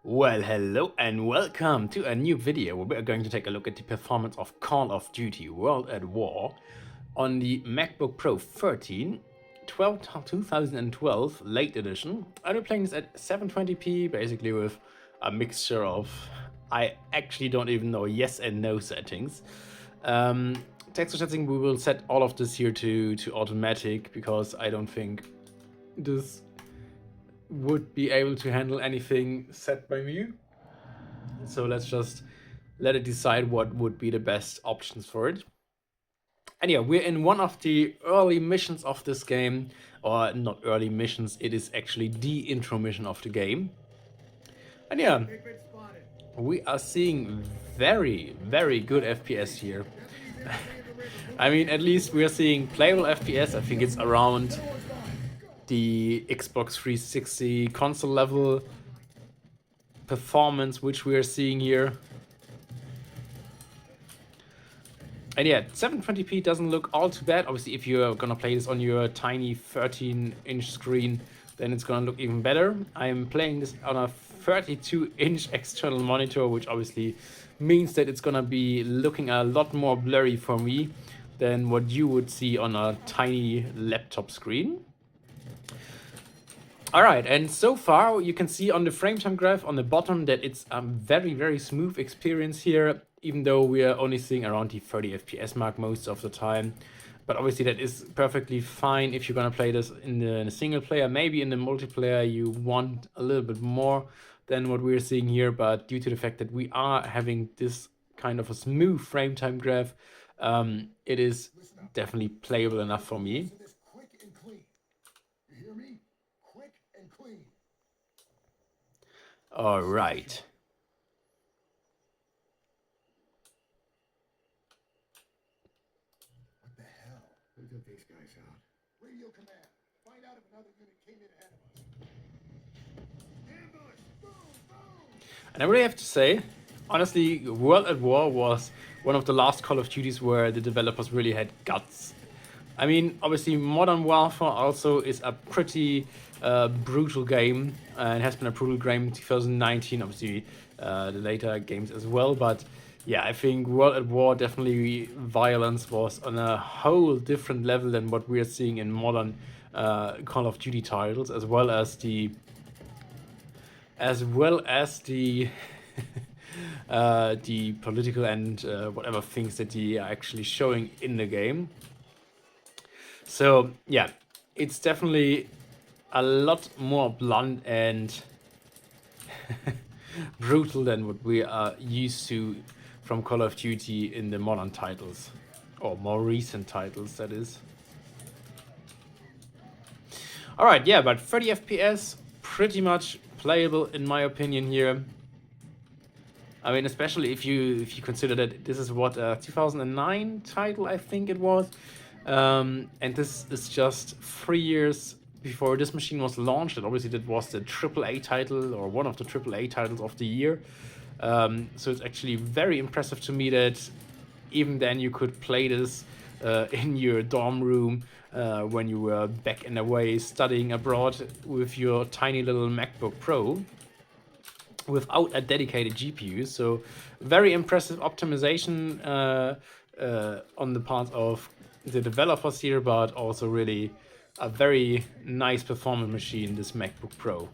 Well, hello and welcome to a new video where we are going to take a look at the performance of Call of Duty World at War on the MacBook Pro 13 2012 late edition. I'm playing this at 720p, basically with a mixture of, I actually don't even know, yes and no settings. Texture setting, we will set all of this here to automatic because I don't think this would be able to handle anything set by me. So let's just let it decide what would be the best options for it. And yeah, we're in one of the early missions of this game, or not early missions, it is actually the intro mission of the game. And yeah, we are seeing very, very good FPS here. I mean, at least we are seeing playable FPS. I think it's around the Xbox 360 console level performance which we are seeing here. And yeah, 720p doesn't look all too bad. Obviously, if you're gonna play this on your tiny 13-inch screen, then it's gonna look even better. I'm playing this on a 32-inch external monitor, which obviously means that it's gonna be looking a lot more blurry for me than what you would see on a tiny laptop screen. All right, and so far you can see on the frame time graph on the bottom that it's a very, very smooth experience here, even though we are only seeing around the 30 FPS mark most of the time. But obviously that is perfectly fine if you're gonna play this in the single player. Maybe in the multiplayer you want a little bit more than what we're seeing here, but due to the fact that we are having this kind of a smooth frame time graph, it is definitely playable enough for me. All right. What the hell? Who took these guys out? Radio command. Find out if another unit came in ahead of us. Ambush! Boom! Boom! And I really have to say, honestly, World at War was one of the last Call of Duties where the developers really had guts. I mean, obviously, Modern Warfare also is a pretty brutal game, and has been a brutal game in 2019, obviously the later games as well. But yeah, I think World at War, definitely violence was on a whole different level than what we are seeing in modern Call of Duty titles, as well as the the political and whatever things that they are actually showing in the game. So yeah, it's definitely a lot more blunt and brutal than what we are used to from Call of Duty in the modern titles, or more recent titles, that is. All right, yeah, but 30 FPS, pretty much playable in my opinion here. I mean, especially if you consider that this is what, 2009 title, I think it was. And this is just 3 years before this machine was launched, and obviously that was the AAA title, or one of the AAA titles of the year. So it's actually very impressive to me that even then you could play this in your dorm room when you were back in a way studying abroad with your tiny little MacBook Pro without a dedicated GPU. So very impressive optimization on the part of the developers here, but also really a very nice performance machine, this MacBook Pro.